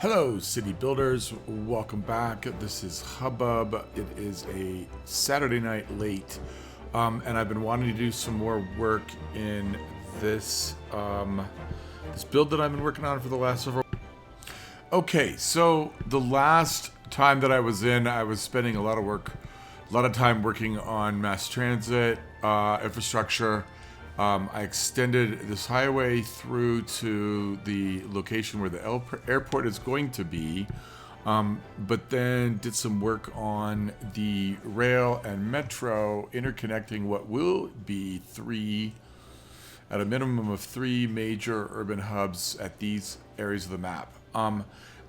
Hello, city builders. Welcome back. This is Hubbub. It is a Saturday night late, and I've been wanting to do some more work in this this build that I've been working on for the last several. Okay, so the last time that I was spending a lot of time working on mass transit infrastructure. I extended this highway through to the location where the airport is going to be, but then did some work on the rail and metro interconnecting what will be at a minimum of three major urban hubs at these areas of the map.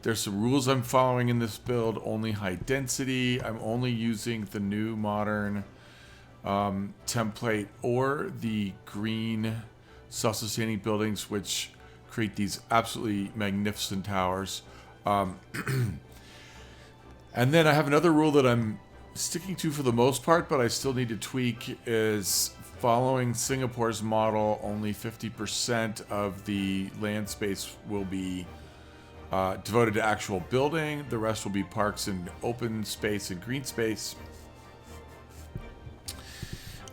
There's some rules I'm following in this build, only high density. I'm only using the new modern template or the green self-sustaining buildings, which create these absolutely magnificent towers. And then I have another rule that I'm sticking to for the most part, but I still need to tweak, is following Singapore's model. Only 50% of the land space will be devoted to actual building. The rest will be parks and open space and green space.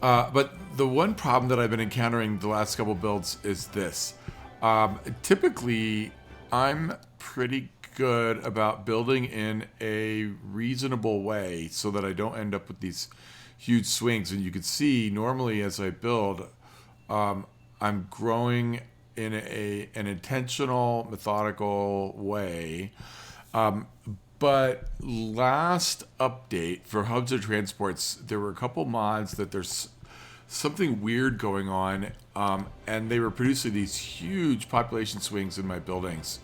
But the one problem that I've been encountering the last couple builds is this. Typically, I'm pretty good about building in a reasonable way so that I don't end up with these huge swings. And you can see normally as I build, I'm growing in an intentional, methodical way. But last update for hubs and transports, there were a couple mods that there's something weird going on, and they were producing these huge population swings in my buildings.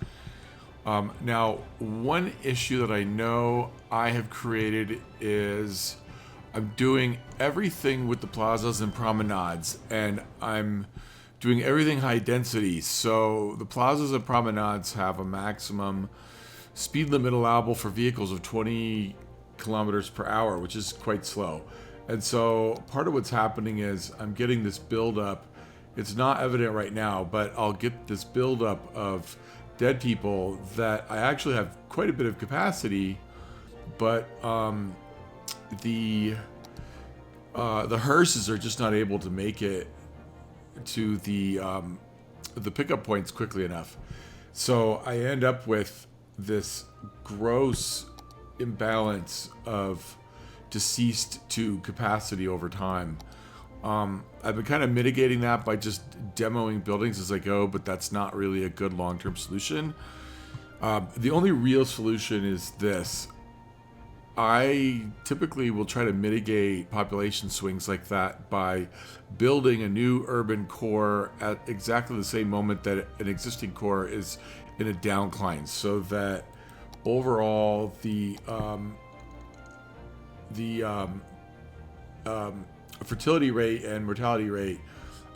Now, one issue that I know I have created is I'm doing everything with the plazas and promenades, and I'm doing everything high density. So the plazas and promenades have a maximum speed limit allowable for vehicles of 20 kilometers per hour, which is quite slow. And so part of what's happening is I'm getting this buildup. It's not evident right now, but I'll get this buildup of dead people that I actually have quite a bit of capacity, but the hearses are just not able to make it to the pickup points quickly enough. So I end up with this gross imbalance of deceased to capacity over time. I've been kind of mitigating that by just demoing buildings as I go, but that's not really a good long-term solution. The only real solution is this. I typically will try to mitigate population swings like that by building a new urban core at exactly the same moment that an existing core is in a downcline, so that overall the fertility rate and mortality rate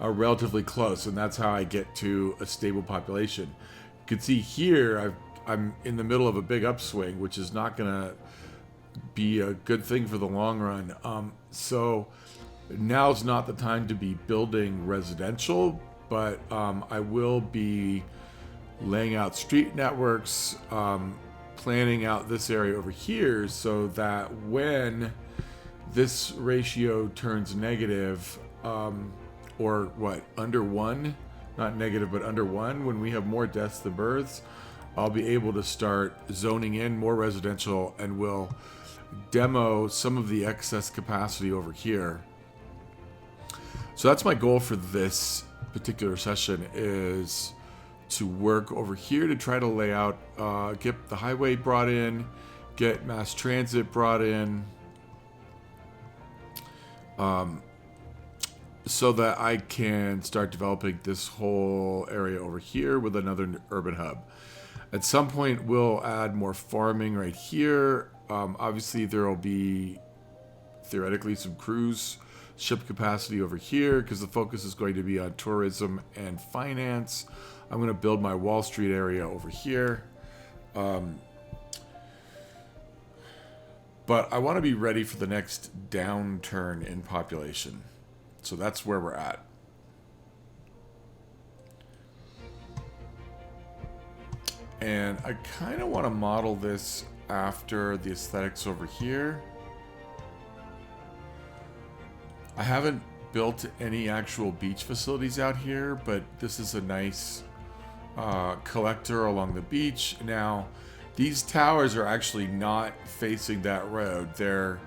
are relatively close, and that's how I get to a stable population. You can see here I'm in the middle of a big upswing, which is not going to be a good thing for the long run. So now's not the time to be building residential, but I will be laying out street networks, planning out this area over here so that when this ratio turns negative, or under 1, not negative, but under 1, when we have more deaths than births, I'll be able to start zoning in more residential, and will demo some of the excess capacity over here. So that's my goal for this particular session, is to work over here to try to lay out, get the highway brought in, get mass transit brought in, so that I can start developing this whole area over here with another urban hub. At some point, we'll add more farming right here. Obviously, there will be theoretically some cruise ship capacity over here because the focus is going to be on tourism and finance. I'm going to build my Wall Street area over here. But I want to be ready for the next downturn in population. So that's where we're at. And I kind of want to model this after the aesthetics over here. I haven't built any actual beach facilities out here, but this is a nice collector along the beach. Now, these towers are actually not facing that road. Their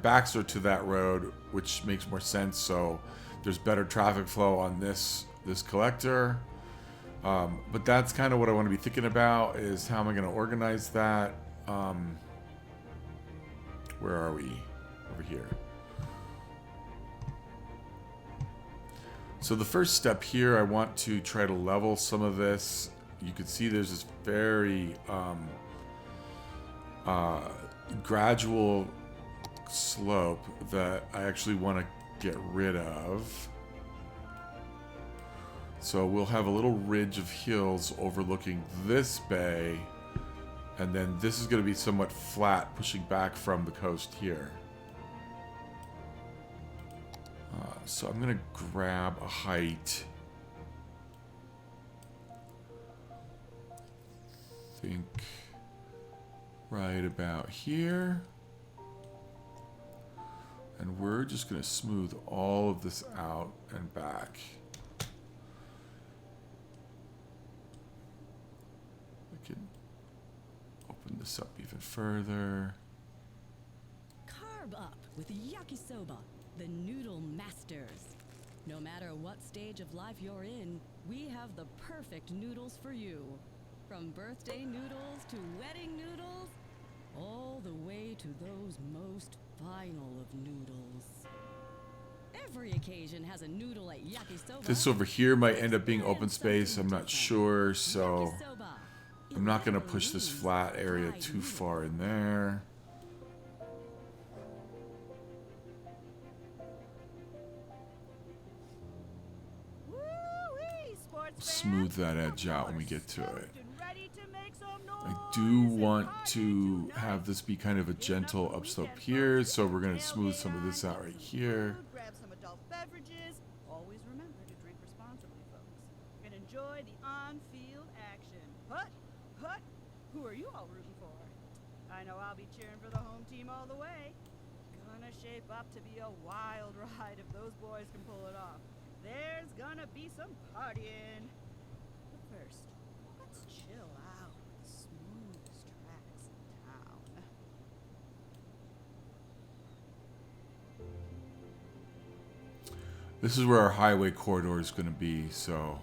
backs are to that road, which makes more sense. So there's better traffic flow on this collector. But that's kind of what I want to be thinking about, is how am I going to organize that? Where are we? Over here. So the first step here, I want to try to level some of this. You can see there's this very gradual slope that I actually want to get rid of. So we'll have a little ridge of hills overlooking this bay, and then this is going to be somewhat flat, pushing back from the coast here. So I'm going to grab a height. Think right about here. And we're just going to smooth all of this out and back. I can open this up even further. Carb up with yakisoba, the noodle masters. No matter what stage of life you're in, we have the perfect noodles for you. From birthday noodles to wedding noodles, all the way to those most final of noodles. Every occasion has a noodle at yakisoba. This over here might end up being open space, I'm not sure, so I'm not going to push this flat area too far in there. Smooth that edge out when we get to it. I do want to have this be kind of a gentle upslope here, so we're going to smooth some of this out right here. Grab some adult beverages. Always remember to drink responsibly, folks. And enjoy the on-field action. Hut, hut. Who are you all rooting for? I know I'll be cheering for the home team all the way. Gonna shape up to be a wild ride if those boys can pull it off. There's gonna be some partying. But first, let's chill out with the smoothest tracks in town. This is where our highway corridor is going to be, so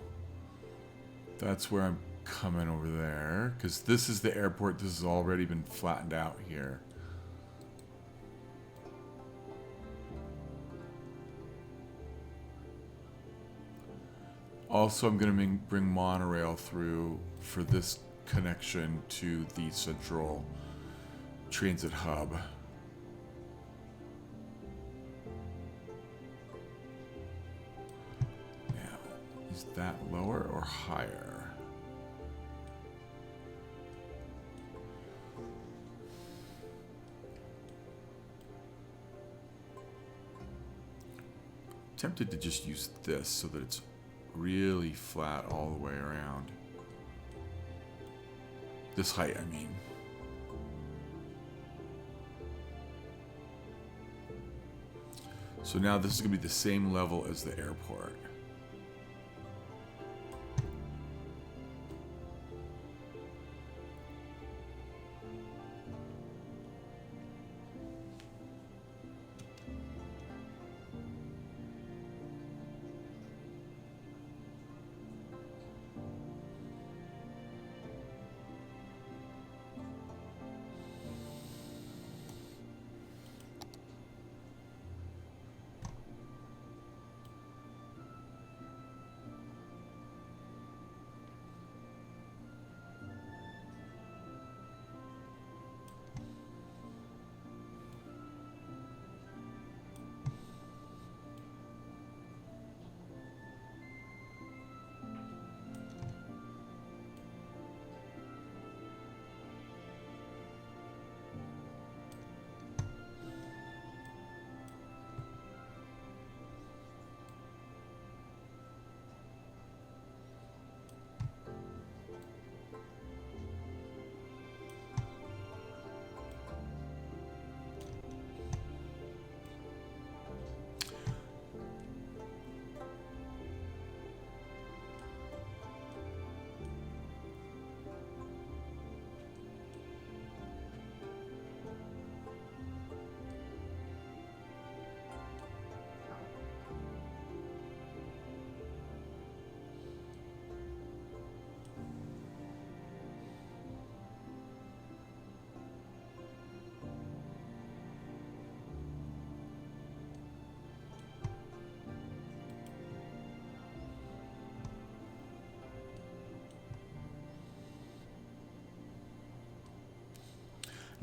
that's where I'm coming over there, because this is the airport. This has already been flattened out here. Also, I'm going to bring monorail through for this connection to the central transit hub. Now, is that lower or higher? Tempted to just use this so that it's really flat all the way around. This height, I mean. So now this is going to be the same level as the airport.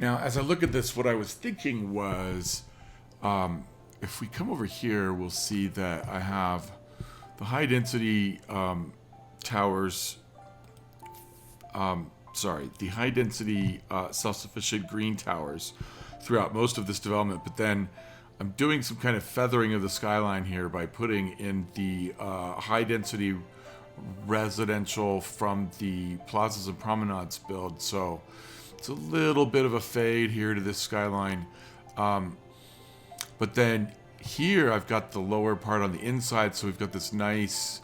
Now, as I look at this, what I was thinking was, if we come over here, we'll see that I have the high density towers, the high density self-sufficient green towers throughout most of this development, but then I'm doing some kind of feathering of the skyline here by putting in the high density residential from the plazas and promenades build. So it's a little bit of a fade here to this skyline. But then here I've got the lower part on the inside, so we've got this nice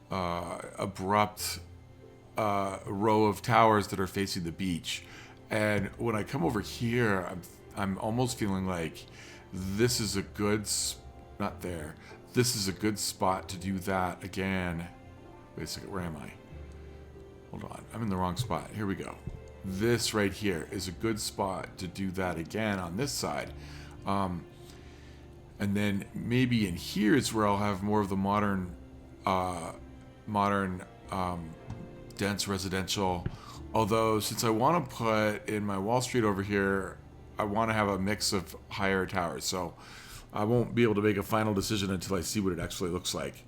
abrupt row of towers that are facing the beach. And when I come over here, I'm almost feeling like this is a good, not there. This is a good spot to do that again. Wait a second, where am I? Hold on, I'm in the wrong spot. Here we go. This right here is a good spot to do that again on this side. And then maybe in here is where I'll have more of the modern dense residential. Although, since I want to put in my Wall Street over here, I want to have a mix of higher towers. So I won't be able to make a final decision until I see what it actually looks like.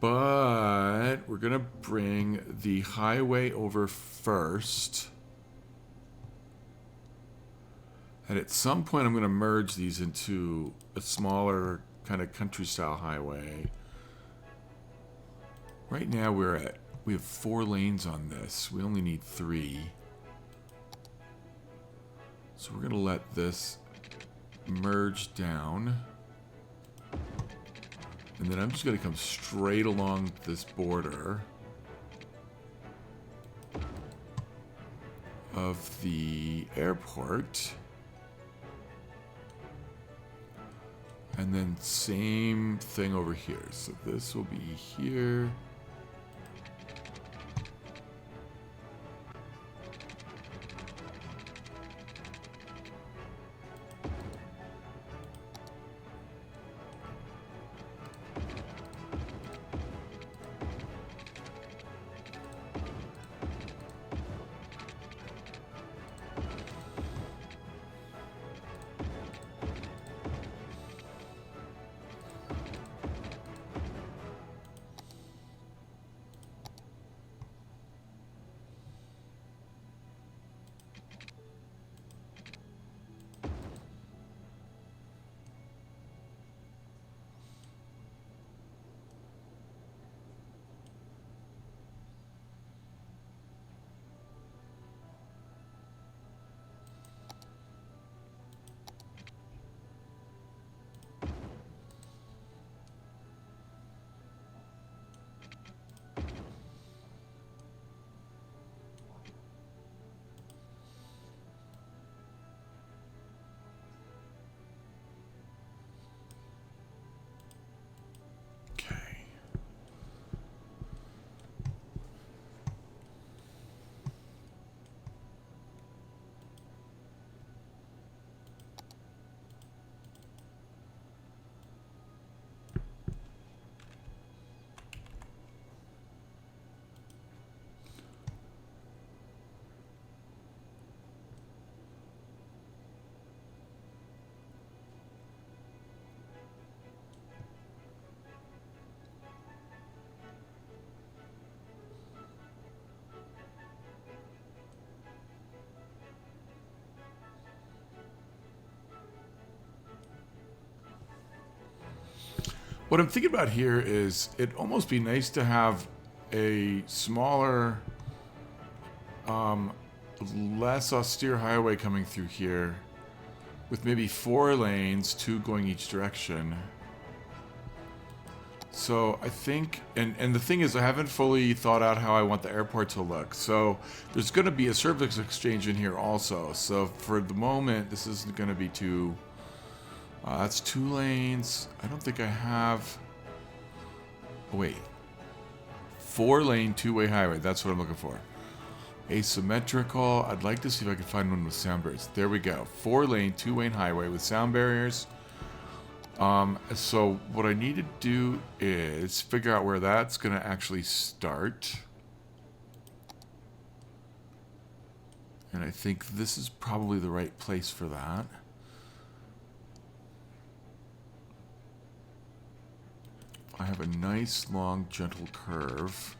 But we're going to bring the highway over first. And at some point, I'm going to merge these into a smaller kind of country-style highway. Right now, we have 4 lanes on this. We only need 3. So we're going to let this merge down. And then I'm just going to come straight along this border of the airport. And then same thing over here. So this will be here. What I'm thinking about here is it'd almost be nice to have a smaller, less austere highway coming through here with maybe 4 lanes, 2 going each direction. So I think, and the thing is, I haven't fully thought out how I want the airport to look. So there's going to be a service exchange in here also. So for the moment, this isn't going to be too... that's 2 lanes. I don't think I have... Oh, wait. 4-lane, 2-way highway. That's what I'm looking for. Asymmetrical. I'd like to see if I can find one with sound barriers. There we go. 4-lane, 2-way highway with sound barriers. So what I need to do is figure out where that's going to actually start. And I think this is probably the right place for that. I have a nice, long, gentle curve.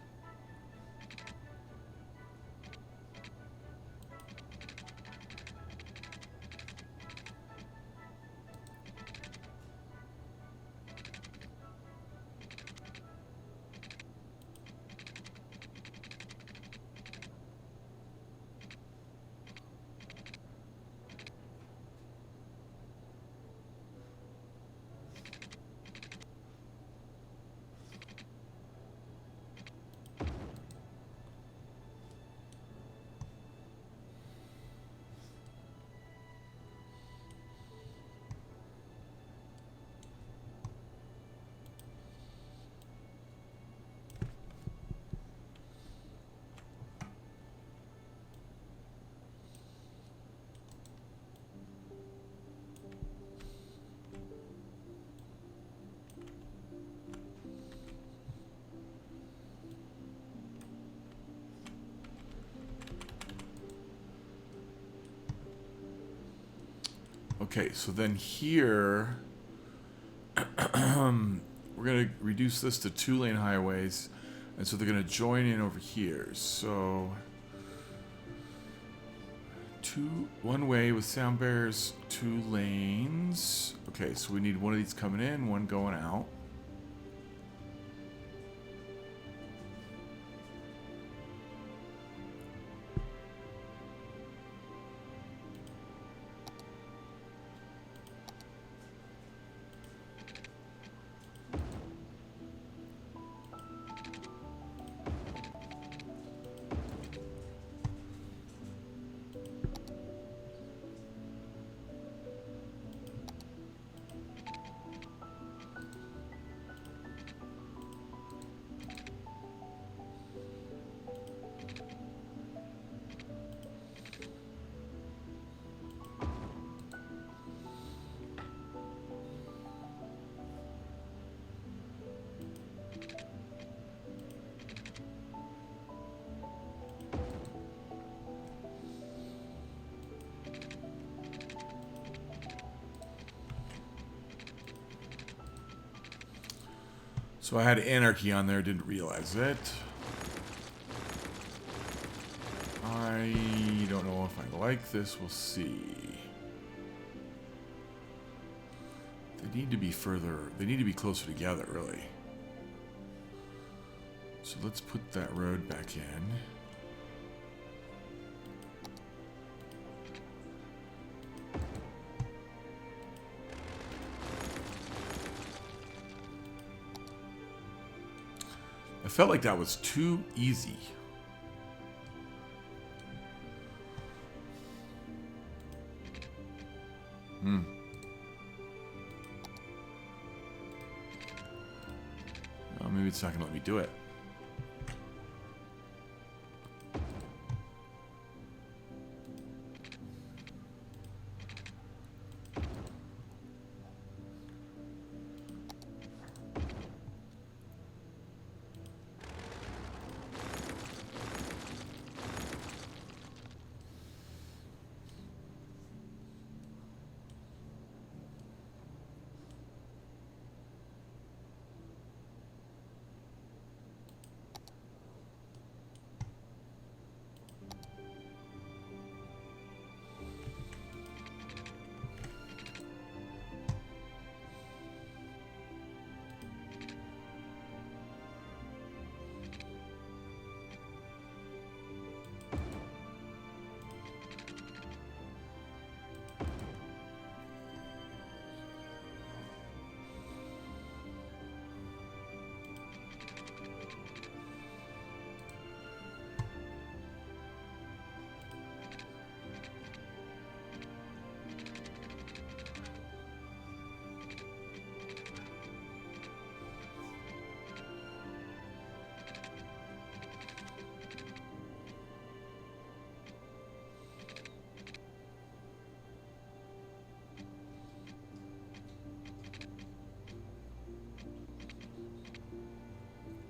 Okay, so then here, we're going to reduce this to 2-lane highways, and so they're going to join in over here. So, one way with sound barriers, 2 lanes. Okay, so we need one of these coming in, one going out. So I had anarchy on there, didn't realize it. I don't know if I like this, we'll see. They need to be further, they need to be closer together, really. So let's put that road back in. I felt like that was too easy. Oh, maybe it's not going to let me do it.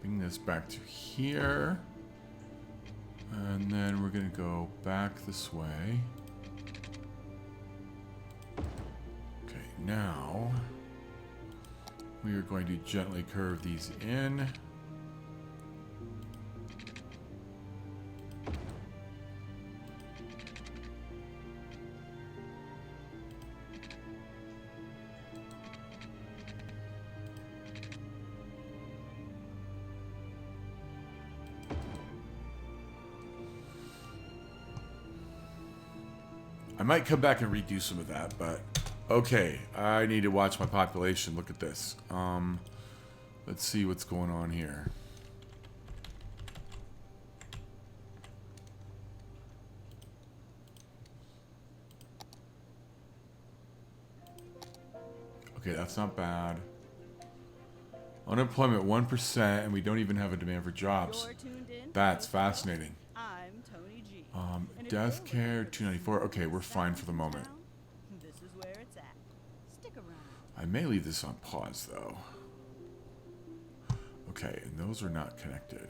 Bring this back to here. And then we're going to go back this way. Okay, now we are going to gently curve these in. I might come back and redo some of that, but okay. I need to watch my population. Look at this. Let's see what's going on here. Okay, that's not bad. Unemployment 1%, and we don't even have a demand for jobs. That's fascinating. I'm Tony G. Death care 294. Okay, we're fine for the moment. This is where it's at. Stick around. I may leave this on pause though. Okay, and those are not connected.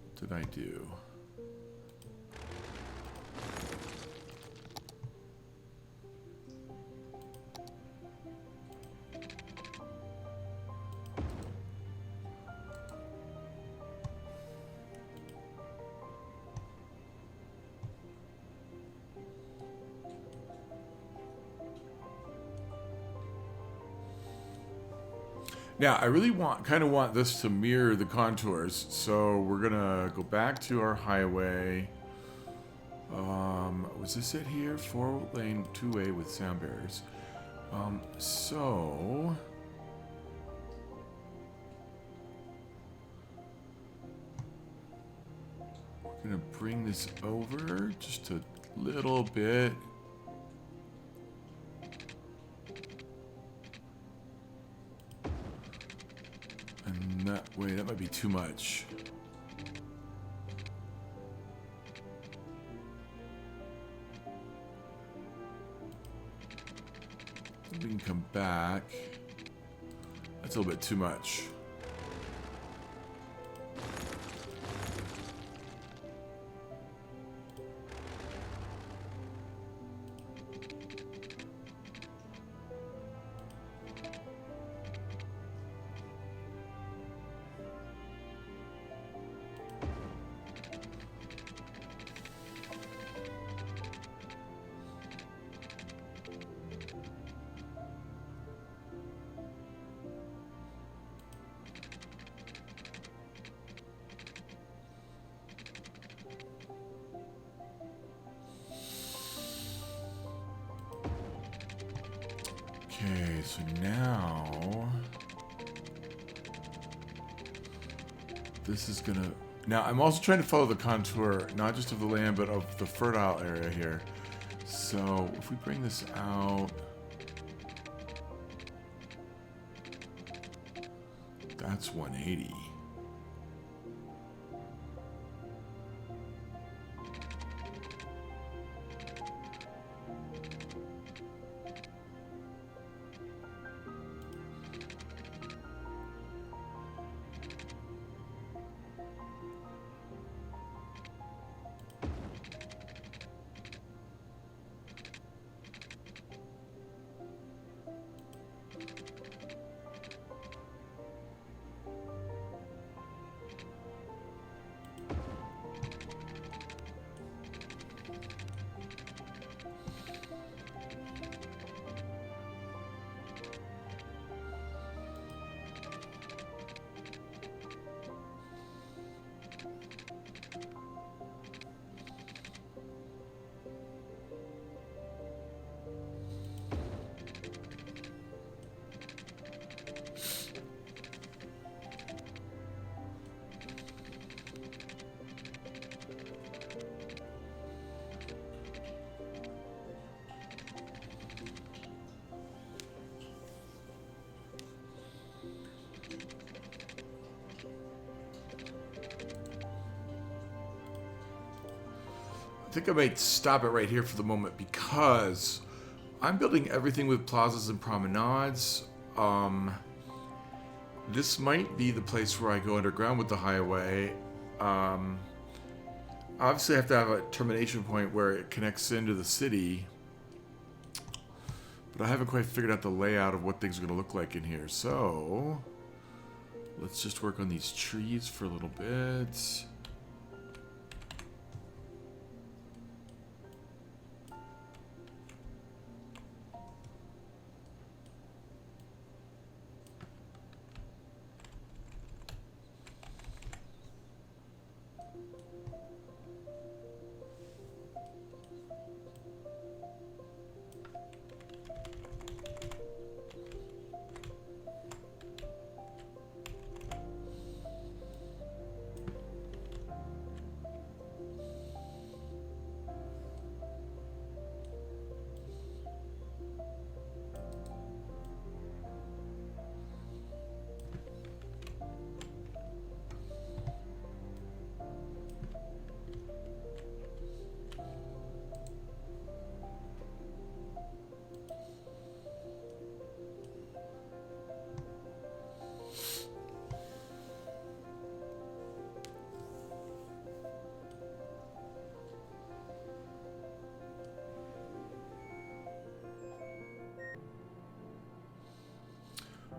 What did I do? Now, I really kind of want this to mirror the contours, so we're gonna go back to our highway. Was this it here? 4-lane, 2-way with sound barriers. So we're gonna bring this over just a little bit. Wait, that might be too much. We can come back. That's a little bit too much. Okay, so now this is gonna. Now I'm also trying to follow the contour, not just of the land, but of the fertile area here. So if we bring this out, that's 180. I think I might stop it right here for the moment because I'm building everything with plazas and promenades. This might be the place where I go underground with the highway. obviously I have to have a termination point where it connects into the city. But I haven't quite figured out the layout of what things are going to look like in here. So, let's just work on these trees for a little bit.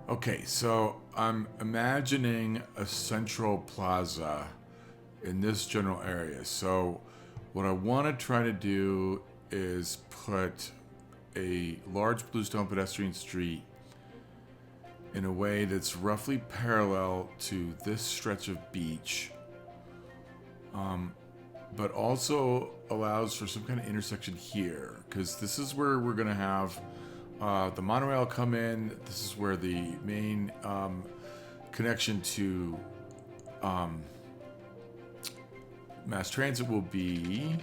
Okay, so I'm imagining a central plaza in this general area. So what I want to try to do is put a large bluestone pedestrian street in a way that's roughly parallel to this stretch of beach, but also allows for some kind of intersection here, because this is where we're going to have the monorail come in. This is where the main connection to mass transit will be.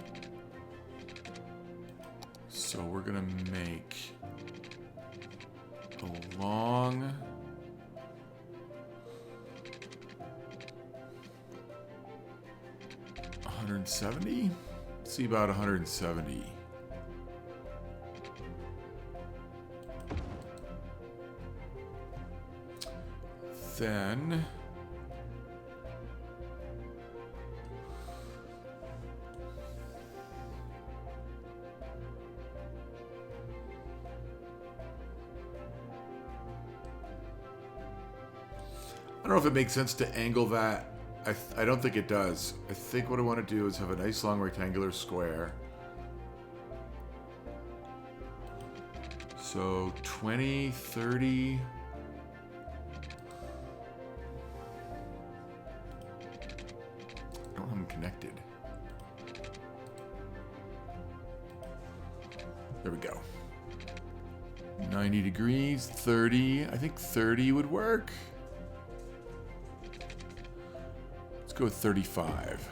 So we're gonna make a long $170. Let's see about 170. Then I don't know if it makes sense to angle that. I don't think it does. I think what I want to do is have a nice long rectangular square. So 20, 30. I don't have them connected. There we go. 90 degrees, 30. I think 30 would work. Let's go with 35.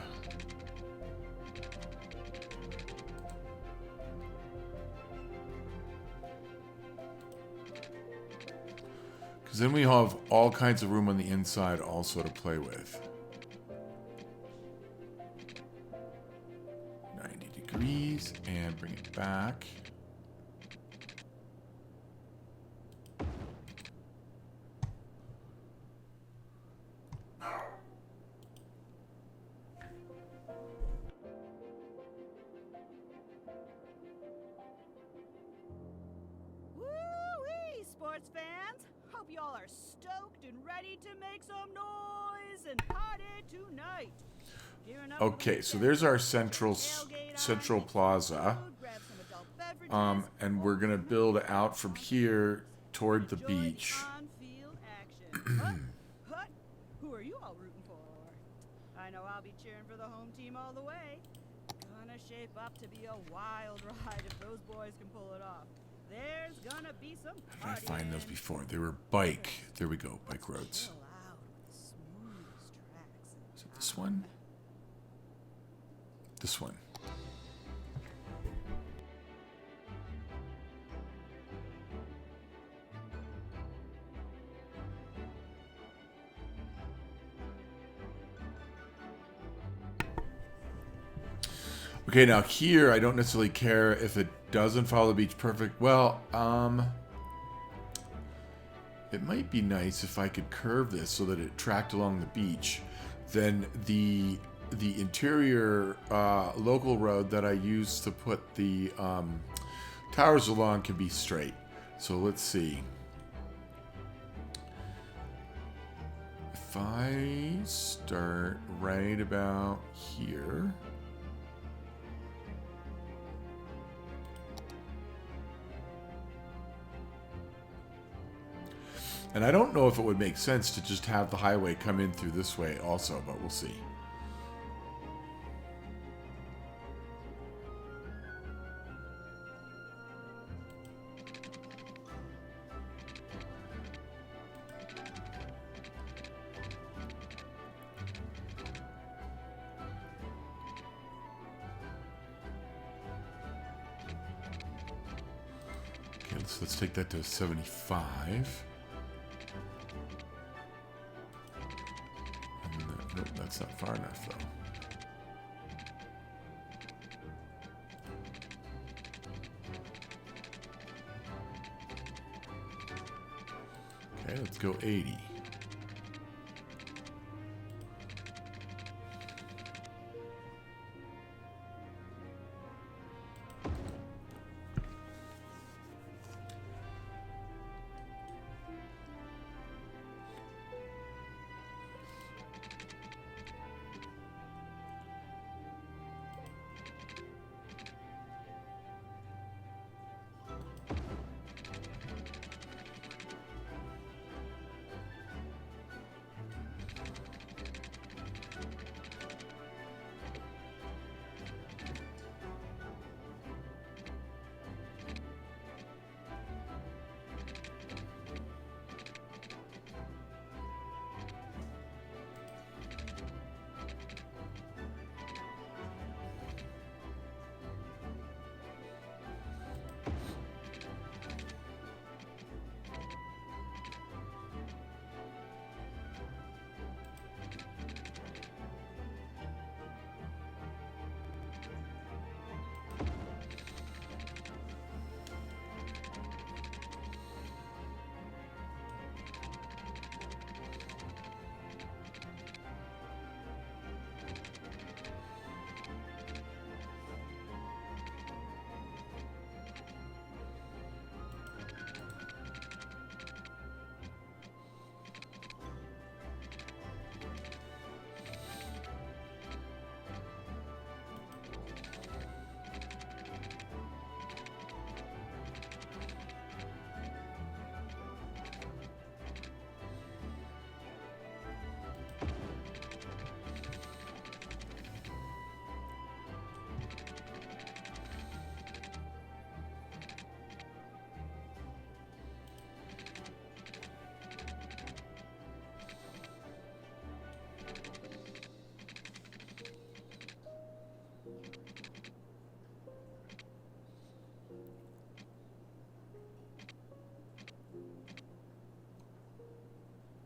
Because then we have all kinds of room on the inside also to play with. 90 degrees and bring it back. Woo-wee, sports fans! Hope y'all are stoked and ready to make some noise and party tonight. Gearing up for the Okay, so weekend. there's our Tailgate central on, plaza. food, grab some adult beverages, And we're gonna build out from here toward the enjoy beach. on-field action. Hut, who are you all rooting for? I know I'll be cheering for the home team all the way. Gonna shape up to be a wild ride if those boys can pull it off. There's gonna be some Where did I find those partying. before? They were bike. There we go, bike roads. Chill out with the smoothest tracks in Is it this one? This one. Okay, now here I don't necessarily care if it doesn't follow the beach perfect. Well, it might be nice if I could curve this so that it tracked along the beach. Then the the interior local road that I use to put the towers along can be straight. So let's see. If I start right about here. And I don't know if it would make sense to just have the highway come in through this way also, but we'll see. Okay, let's take that to 75. Nope, that's not far enough, though. Okay, let's go 80.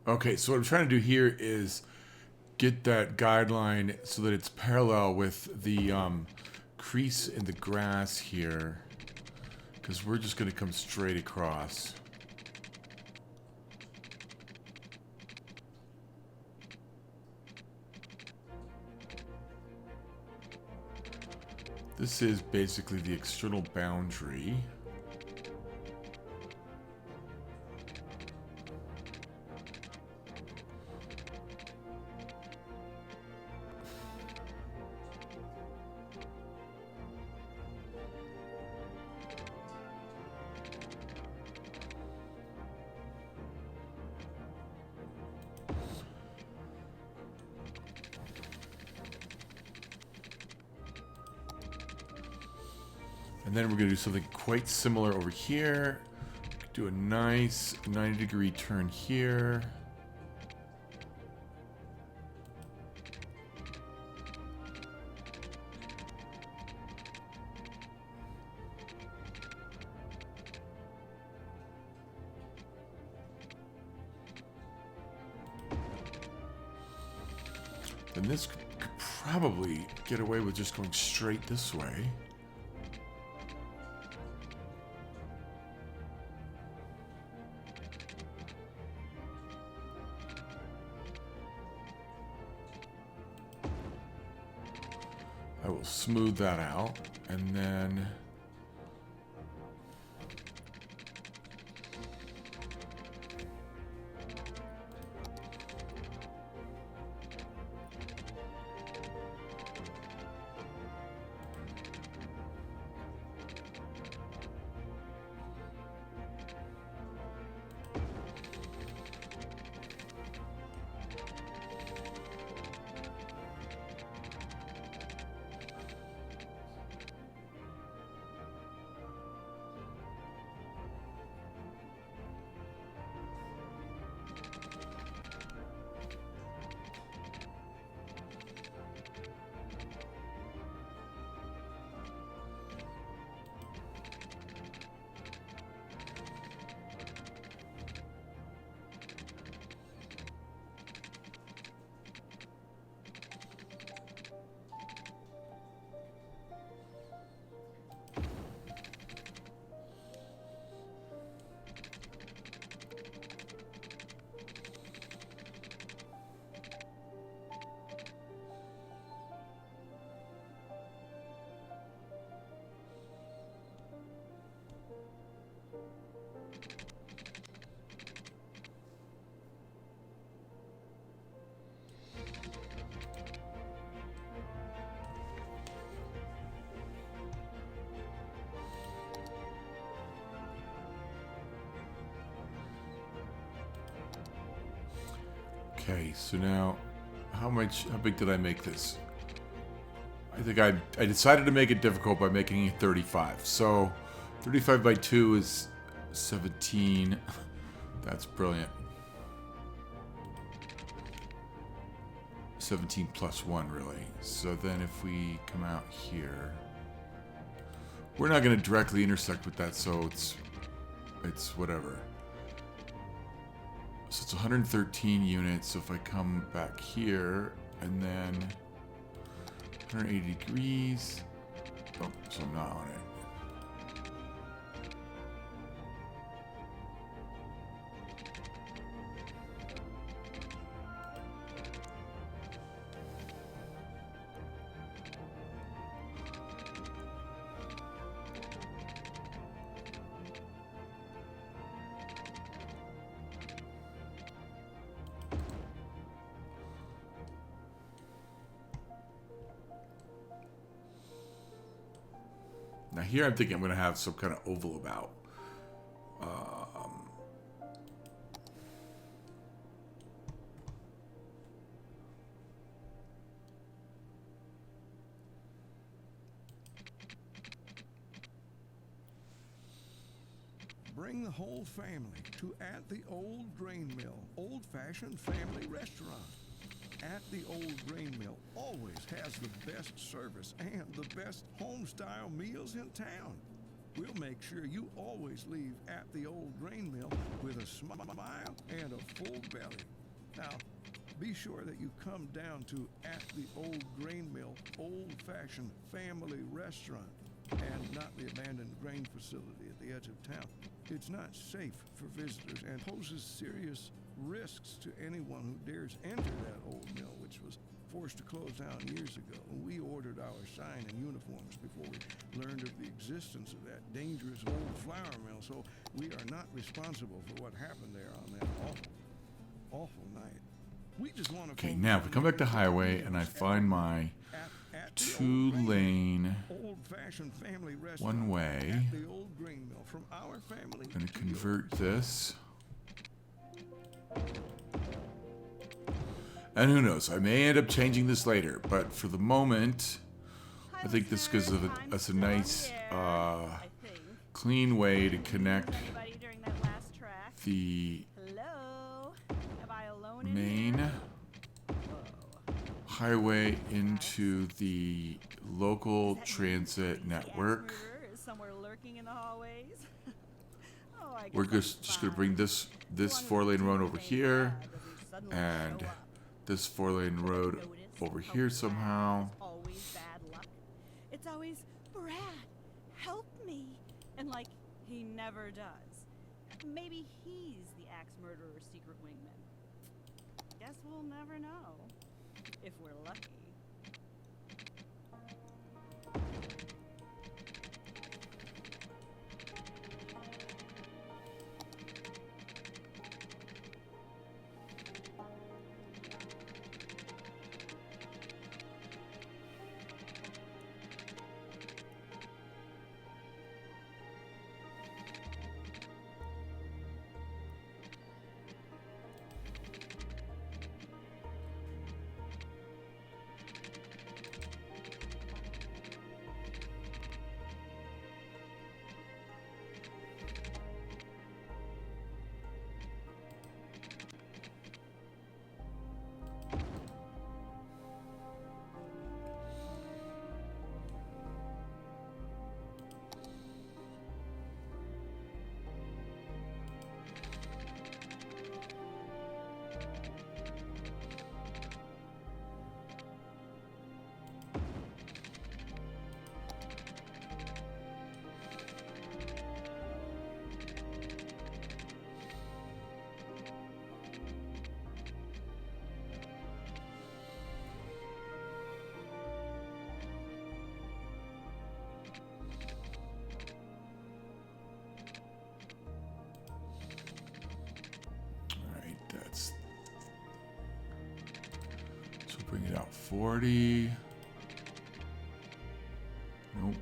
Okay, so what I'm trying to do here is get that guideline so that it's parallel with the crease in the grass here, because we're just going to come straight across. This is basically the external boundary. And then we're going to do something quite similar over here. Do a nice 90-degree turn here. And this could probably get away with just going straight this way. I will smooth that out, and then okay, so now how big did I make this? I think I decided to make it difficult by making it 35. So 35 by 2 is 17. That's brilliant. 17 plus 1, really. So then if we come out here, we're not going to directly intersect with that, so it's whatever. So it's 113 units. So if I come back here and then 180 degrees. Oh, so I'm not on it. Now here I'm thinking I'm going to have some kind of oval about. Bring the whole family to At the Old Grain Mill, old-fashioned family restaurant. At the Old Grain Mill always has the best service and the best home-style meals in town. We'll make sure you always leave At the Old Grain Mill with a smile and a full belly. Now, be sure that you come down to At the Old Grain Mill, old-fashioned family restaurant, and not the abandoned grain facility at the edge of town. It's not safe for visitors and poses serious risks to anyone who dares enter that old mill, which was forced to close down years ago. We ordered our sign and uniforms before we learned of the existence of that dangerous old flour mill, so we are not responsible for what happened there on that awful night. We just want to... Okay, now if we come back to highway and I find my 2-lane one way, I'm going to convert this. And who knows, I may end up changing this later, but for the moment, I think this gives us a nice, clean way to connect the main highway into the local transit network. We're just going to bring this 4-lane road over here and this 4-lane road over here somehow. It's always, Brad, help me. And like, he never does. Maybe he's the axe murderer's secret wingman. Guess we'll never know. If we're lucky. Yeah, 40. Nope.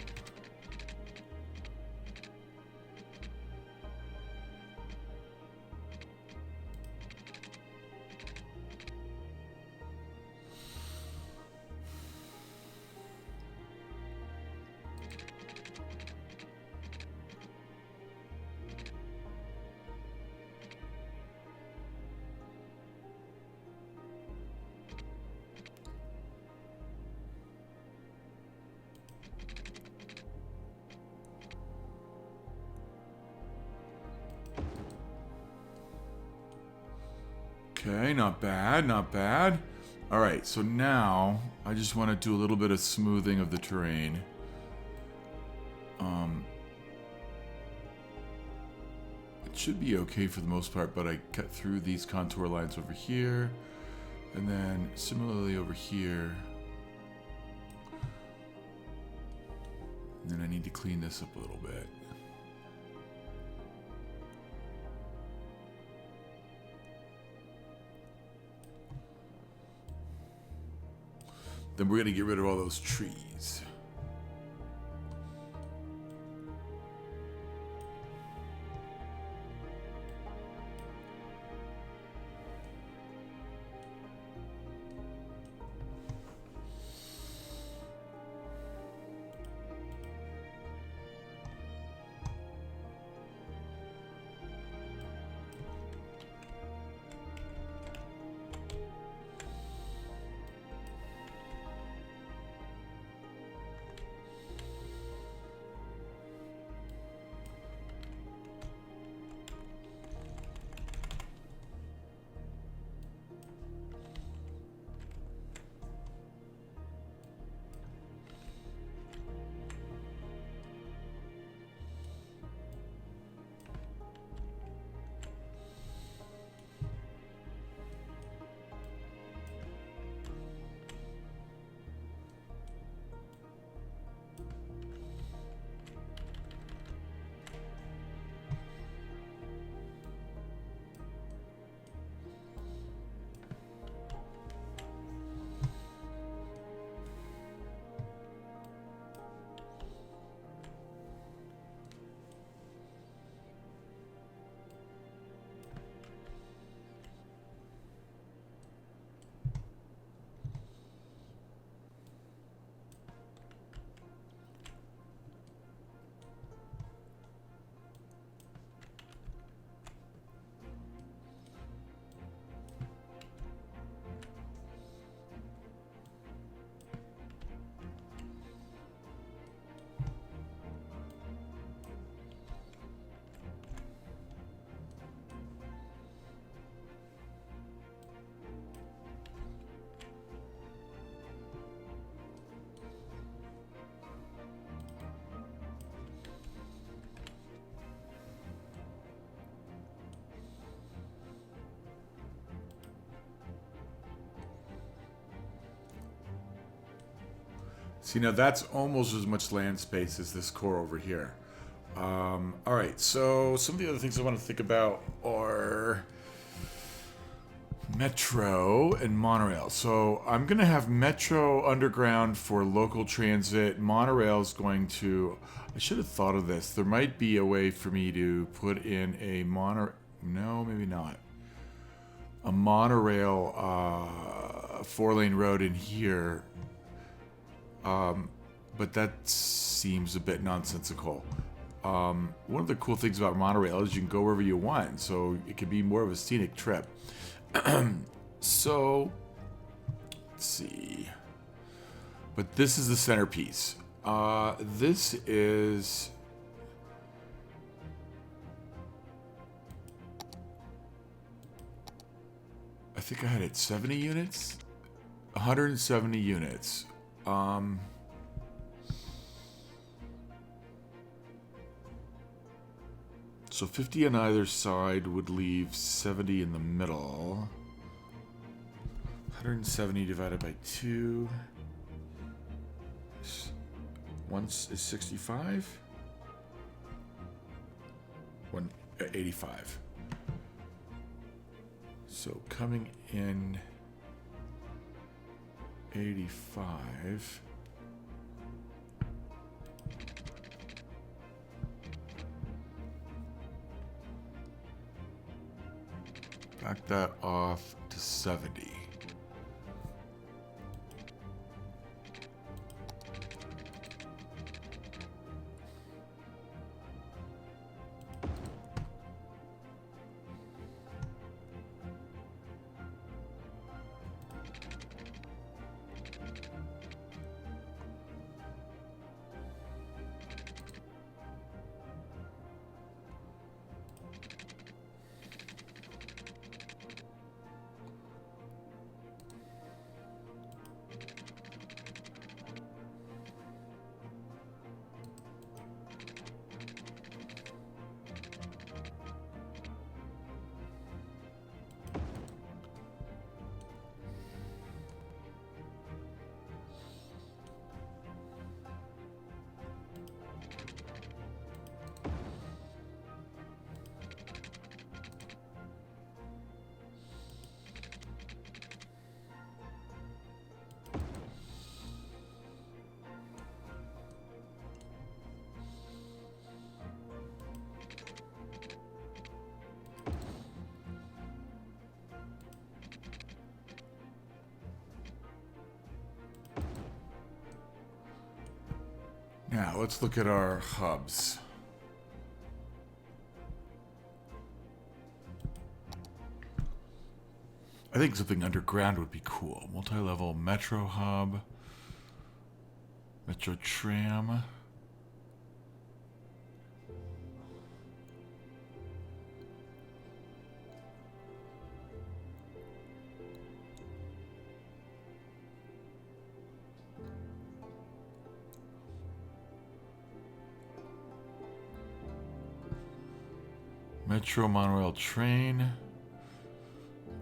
Okay, not bad, not bad. All right, so now I just want to do a little bit of smoothing of the terrain. It should be okay for the most part, but I cut through these contour lines over here, and then similarly over here. And then I need to clean this up a little bit. Then we're going to get rid of all those trees. See, now that's almost as much land space as this core over here. All right, so some of the other things I want to think about are metro and monorail. So I'm going to have metro underground for local transit. Monorail is going to... I should have thought of this. There might be a way for me to put in a No, maybe not. A monorail 4-lane road in here. But that seems a bit nonsensical. One of the cool things about monorail is you can go wherever you want, so it can be more of a scenic trip. So, let's see. But this is the centerpiece. This is... I think I had it 70 units? 170 units. So 50 on either side would leave 70 in the middle. 170 divided by 2. Once is 65. 185. So coming in 85. Back that off to 70. Now, let's look at our hubs. I think something underground would be cool. Multi-level metro hub, metro tram. Metro monorail train.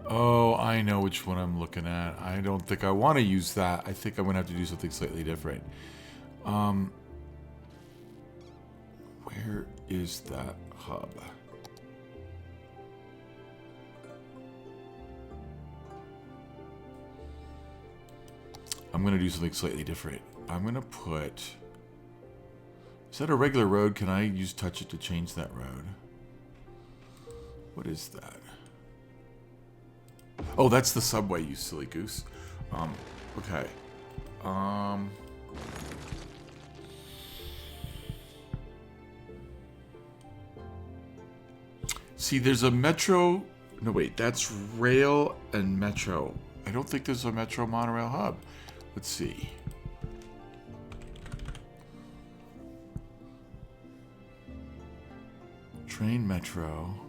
Oh, I know which one I'm looking at. I don't think I want to use that. I think I'm going to have to do something slightly different. Where is that hub? I'm going to do something slightly different. I'm going to put... Is that a regular road? Can I use touch it to change that road? What is that? Oh, that's the subway, you silly goose. Okay. See, there's a metro... No, wait, that's rail and metro. I don't think there's a metro monorail hub. Let's see. Train metro...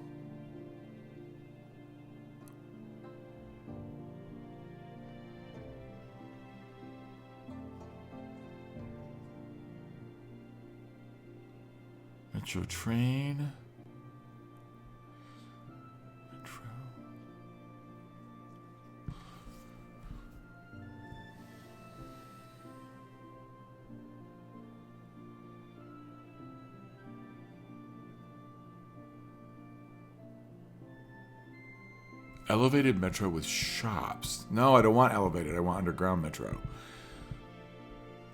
Metro train. Metro. Elevated metro with shops. No, I don't want elevated. I want underground metro.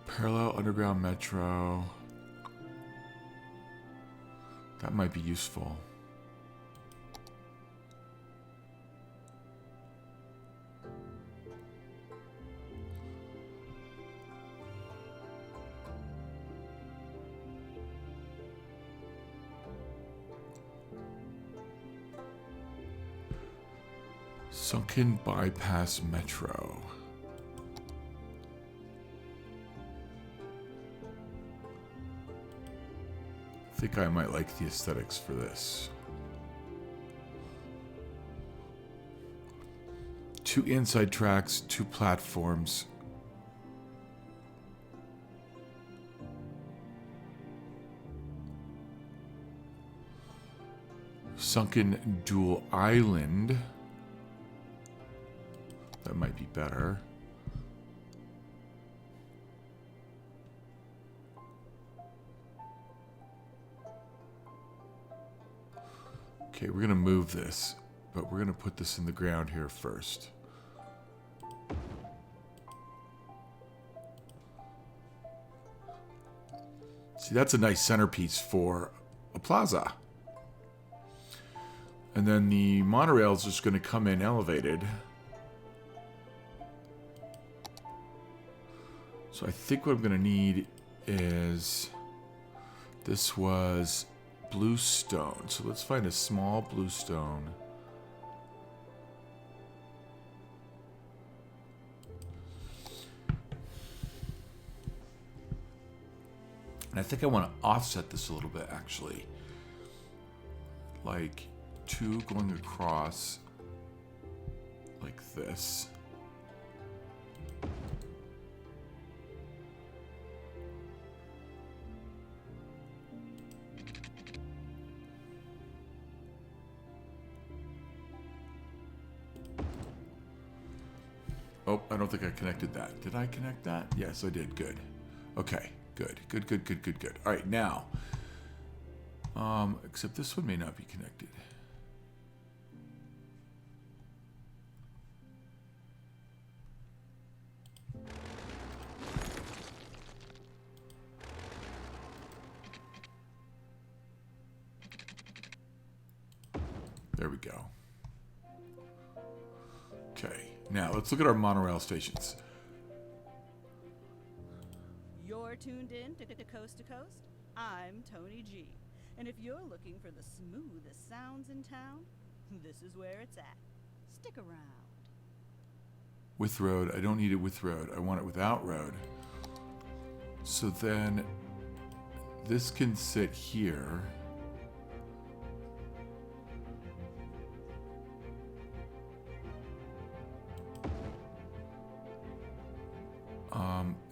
Parallel underground metro. That might be useful. Sunken bypass metro. I think I might like the aesthetics for this. 2 inside tracks, 2 platforms. Sunken dual island. That might be better. Okay, we're going to move this, but we're going to put this in the ground here first. See, that's a nice centerpiece for a plaza. And then the monorail is just going to come in elevated. So I think what I'm going to need is... This was blue stone. So let's find a small blue stone. And I think I want to offset this a little bit, actually. Like 2 going across like this. Oh, I don't think I connected that. Did I connect that? Yes, I did. Good. Okay. Good. Good. All right, now. Except this one may not be connected. There we go. Okay. Now, let's look at our monorail stations. You're tuned in to Coast to Coast. I'm Tony G. And if you're looking for the smoothest sounds in town, this is where it's at. Stick around. With road. I don't need it with road. I want it without road. So then this can sit here.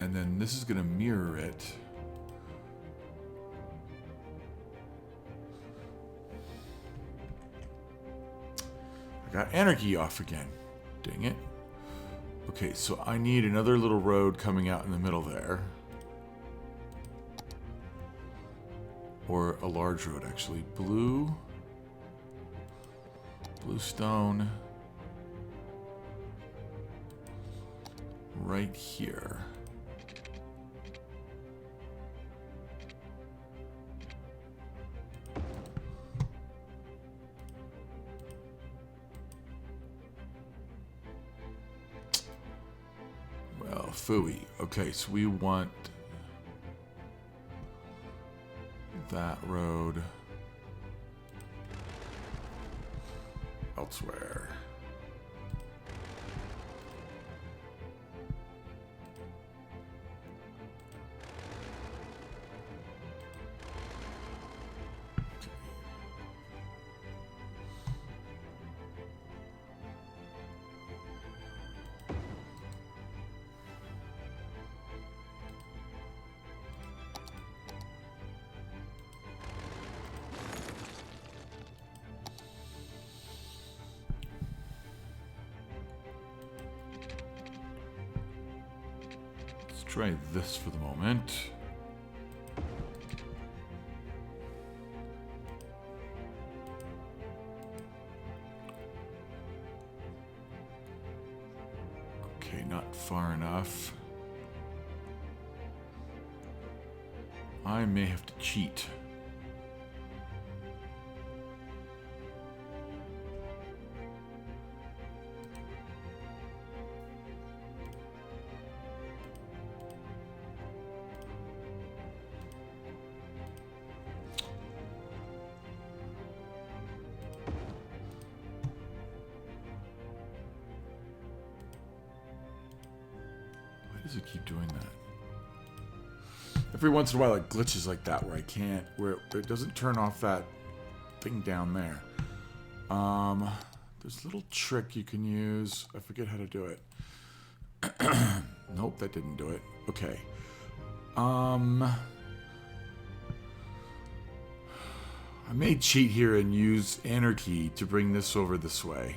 And then this is going to mirror it. I got anarchy off again. Dang it. Okay, so I need another little road coming out in the middle there. Or a large road, actually. Blue stone. Right here. Well, phooey. Okay, so we want that road elsewhere. Try this for the moment. Okay, not far enough. I may have to cheat. Does it keep doing that? Every once in a while it glitches like that where I can't, where it doesn't turn off that thing down there. There's a little trick you can use. I forget how to do it. Nope, that didn't do it. Okay. I may cheat here and use anarchy to bring this over this way.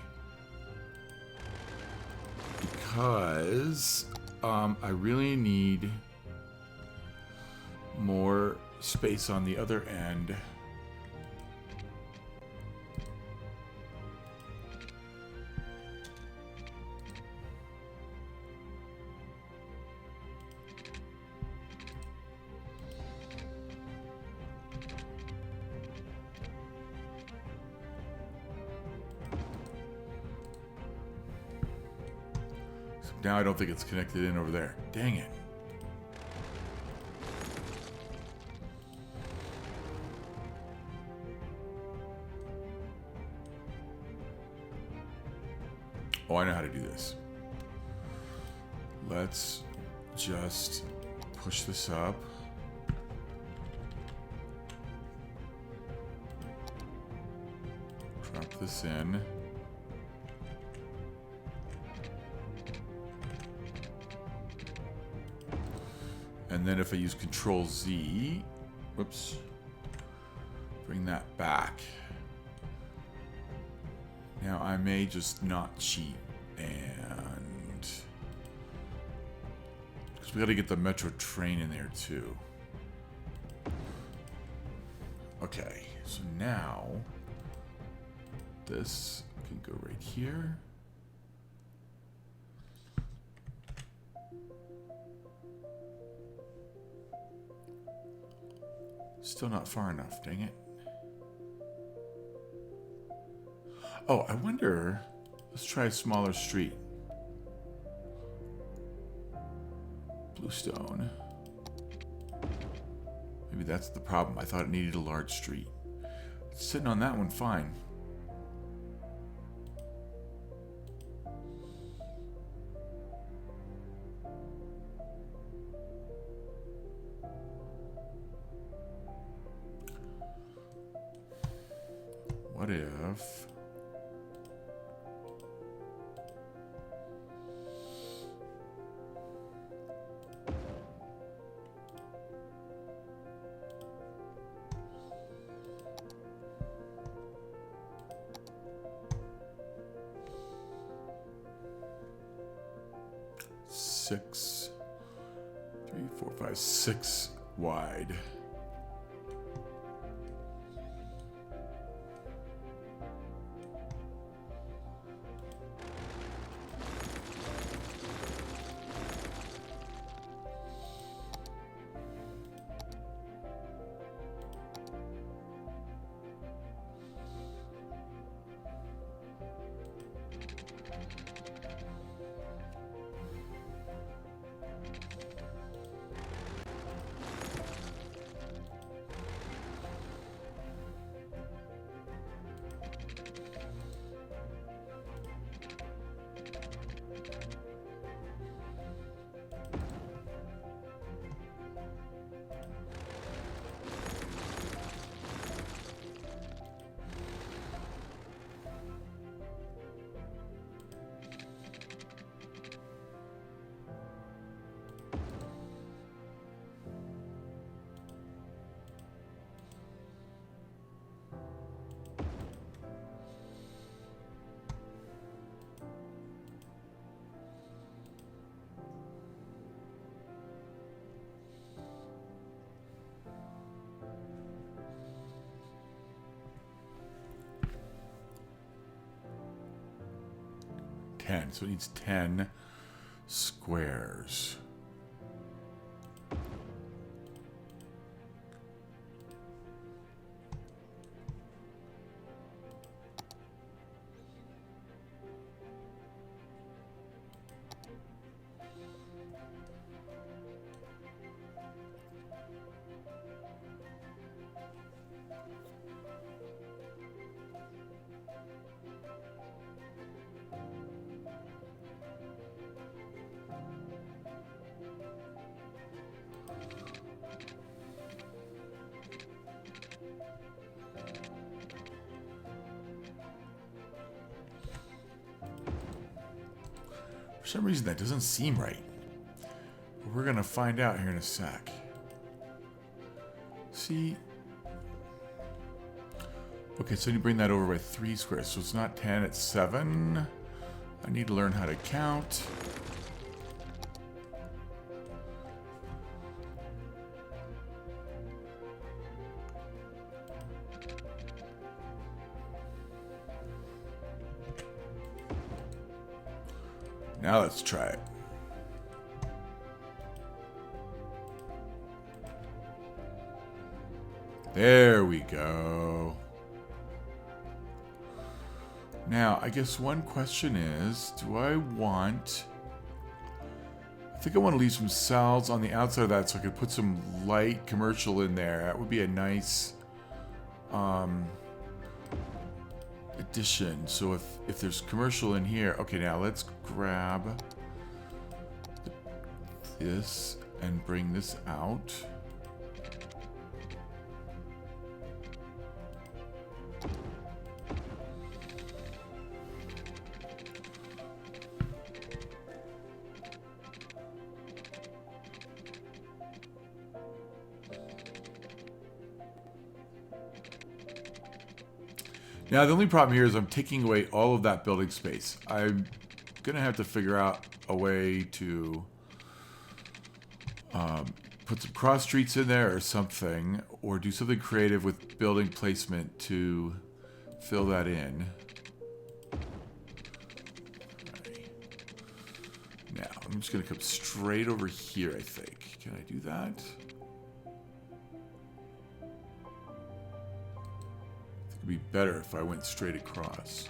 Because I really need more space on the other end. now I don't think it's connected in over there. Dang it. Oh, I know how to do this. Let's just push this up. Drop this in. And then if I use Control Z, whoops, bring that back. Now I may just not cheat, and because we got to get the metro train in there too. Okay, so now this can go right here. Still not far enough, dang it. Oh, I wonder, let's try a smaller street. Bluestone. Maybe that's the problem. I thought it needed a large street. It's sitting on that one fine. What if... six, 3, 4, 5, 6 wide. So it needs 10 squares. For some reason, that doesn't seem right. But we're going to find out here in a sec. See? Okay, so you bring that over by 3 squares. So it's not 10, it's 7. I need to learn how to count. Now let's try it. There we go. Now, I guess one question is, do I want I think I want to leave some cells on the outside of that so I could put some light commercial in there. That would be a nice addition. So if there's commercial in here, okay, now let's grab this and bring this out. Now, the only problem here is I'm taking away all of that building space. I'm going to have to figure out a way to put some cross streets in there or something, or do something creative with building placement to fill that in. Okay. Now, I'm just going to come straight over here, I think. Can I do that? It'd be better if I went straight across.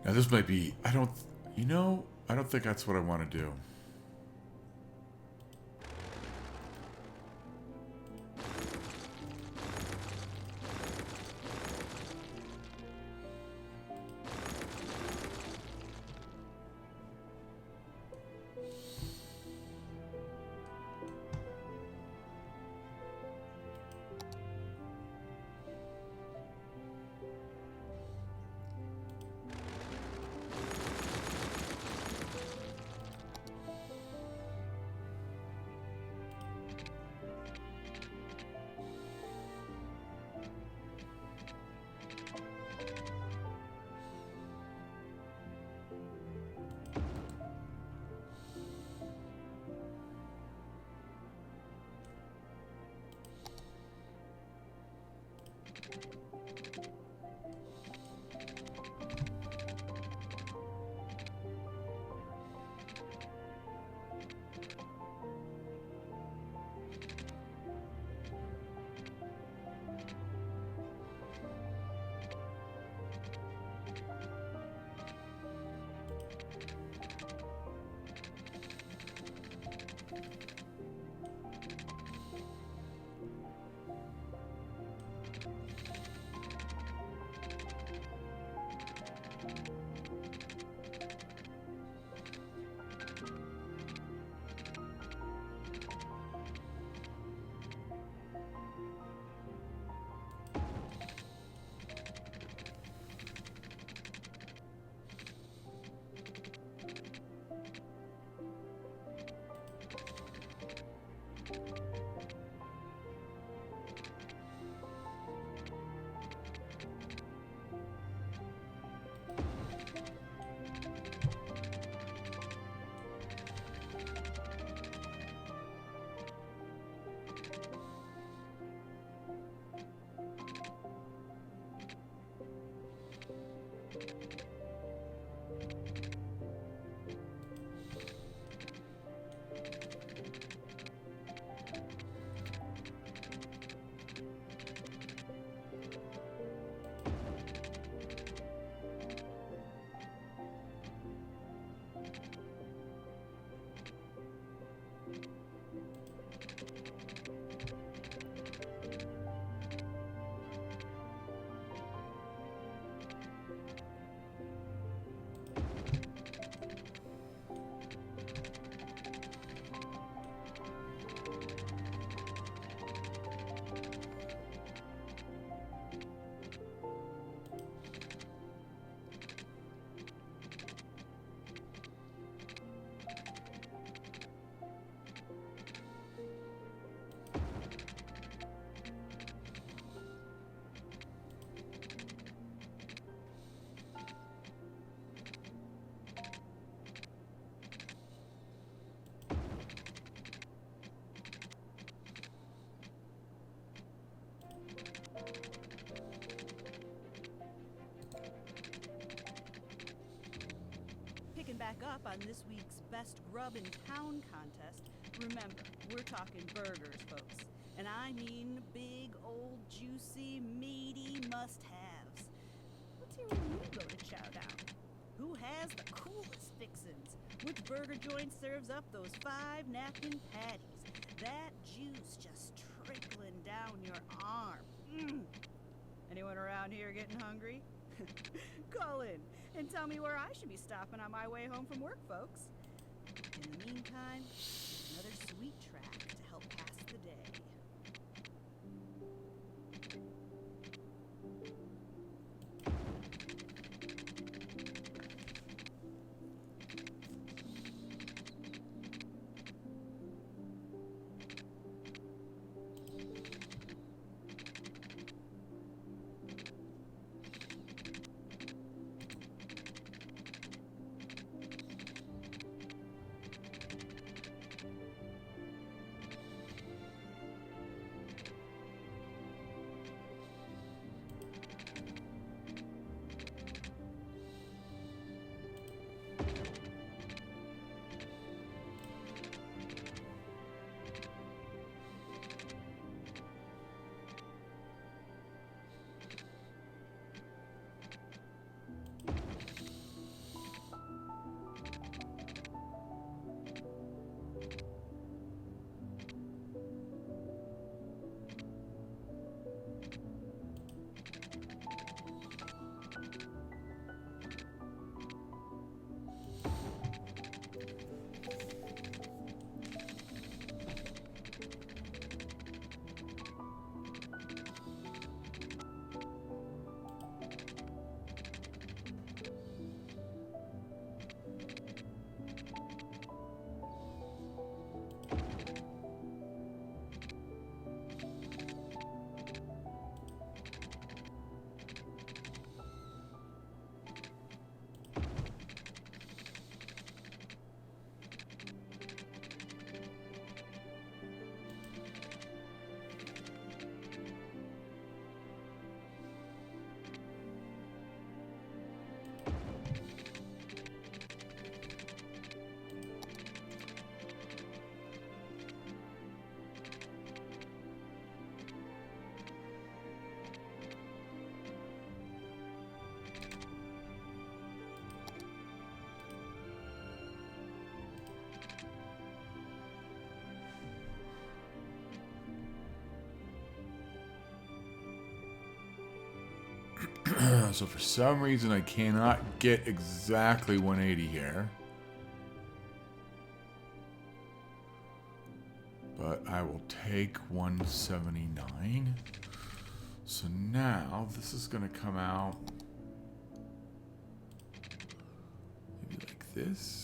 Now this might be, I don't think that's what I want to do. won this week's Best Grub in Town contest, remember, we're talking burgers, folks. And I mean big, old, juicy, meaty must-haves. Let's hear when you go to chow down. Who has the coolest fixins? Which burger joint serves up those 5-napkin patties? That juice just trickling down your arm. Anyone around here getting hungry? Call in and tell me where I should be stopping on my way home from work, folks. In the meantime, another sweet track to help pass the day. So for some reason I cannot get exactly 180 here. But I will take 179. So now this is going to come out maybe like this.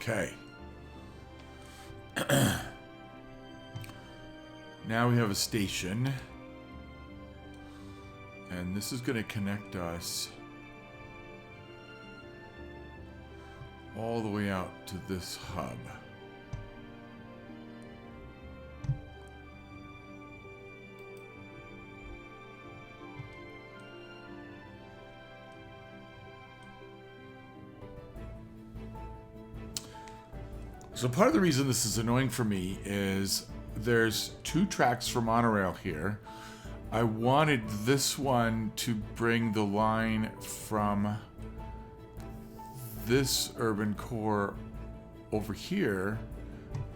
Okay. Now we have a station. And this is going to connect us all the way out to this hub. So part of the reason this is annoying for me is there's 2 tracks for monorail here. I wanted this one to bring the line from this urban core over here,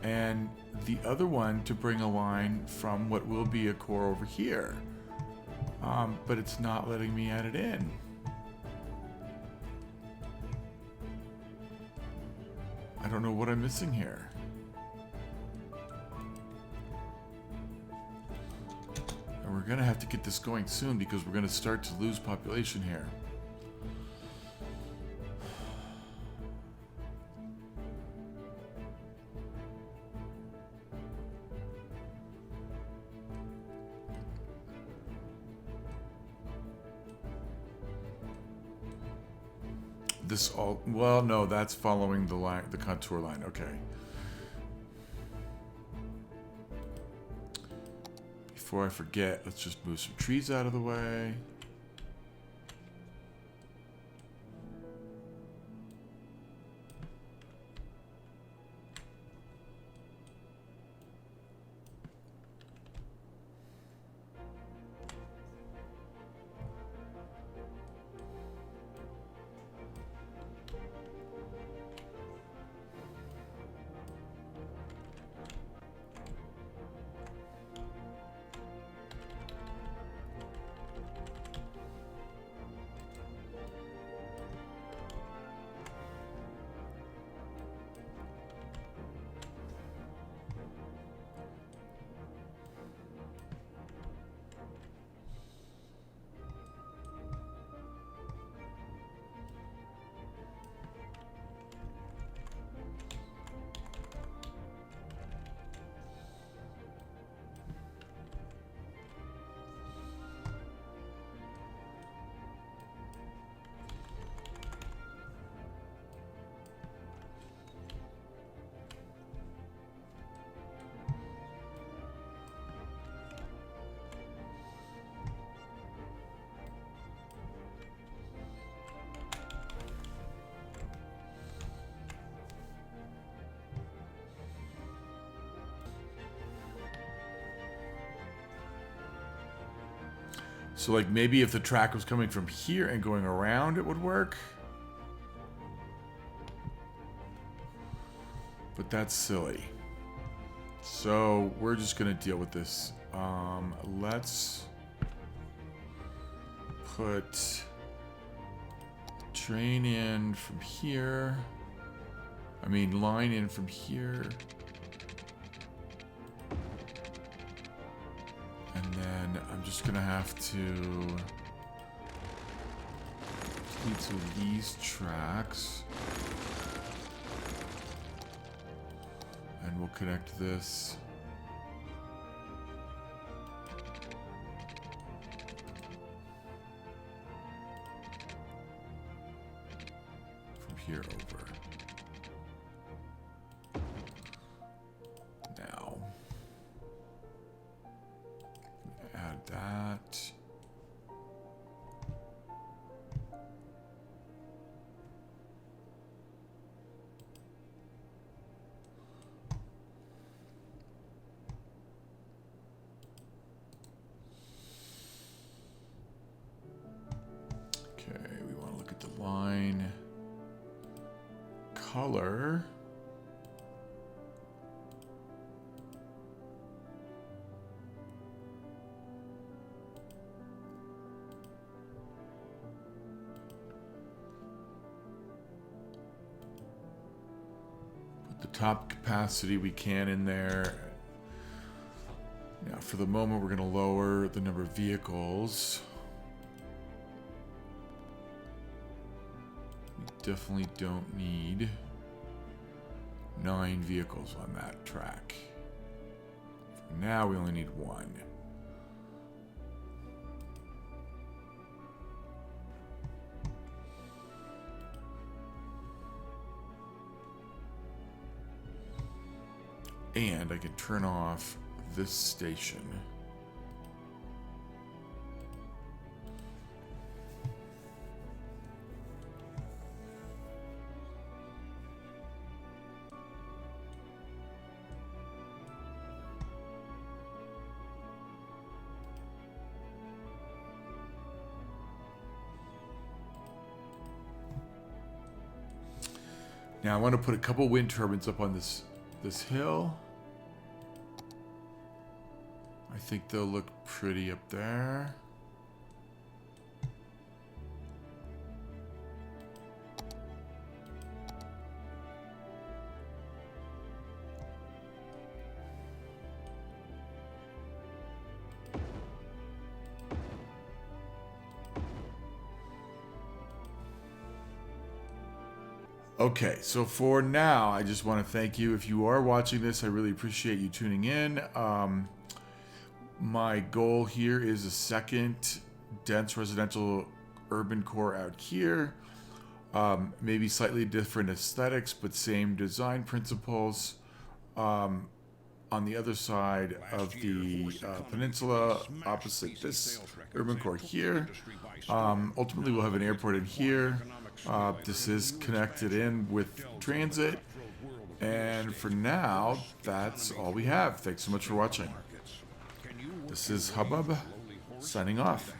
and the other one to bring a line from what will be a core over here. But it's not letting me add it in. I don't know what I'm missing here. And we're going to have to get this going soon because we're going to start to lose population here. this all, well, no, that's following the line, the contour line. Okay. Before I forget, let's just move some trees out of the way. So like maybe if the track was coming from here and going around, it would work. But that's silly. So we're just gonna deal with this. Let's put train in from here. I mean, line in from here. And then I'm just gonna have to cancel these tracks. And we'll connect this. From here over. Now. Add that. Okay, we want to look at the line color. Put the top capacity we can in there. Now, for the moment, we're going to lower the number of vehicles. We definitely don't need 9 vehicles on that track. For now, we only need 1. And I can turn off this station. Now I want to put a couple wind turbines up on this hill. I think they'll look pretty up there. Okay, so for now, I just want to thank you. If you are watching this, I really appreciate you tuning in. My goal here is a second dense residential urban core out here. Maybe slightly different aesthetics, but same design principles. On the other side of the peninsula, opposite this urban core here. Ultimately, we'll have an airport in here. This is connected in with transit. And for now, that's all we have. Thanks so much for watching. This is Hubbub, signing off.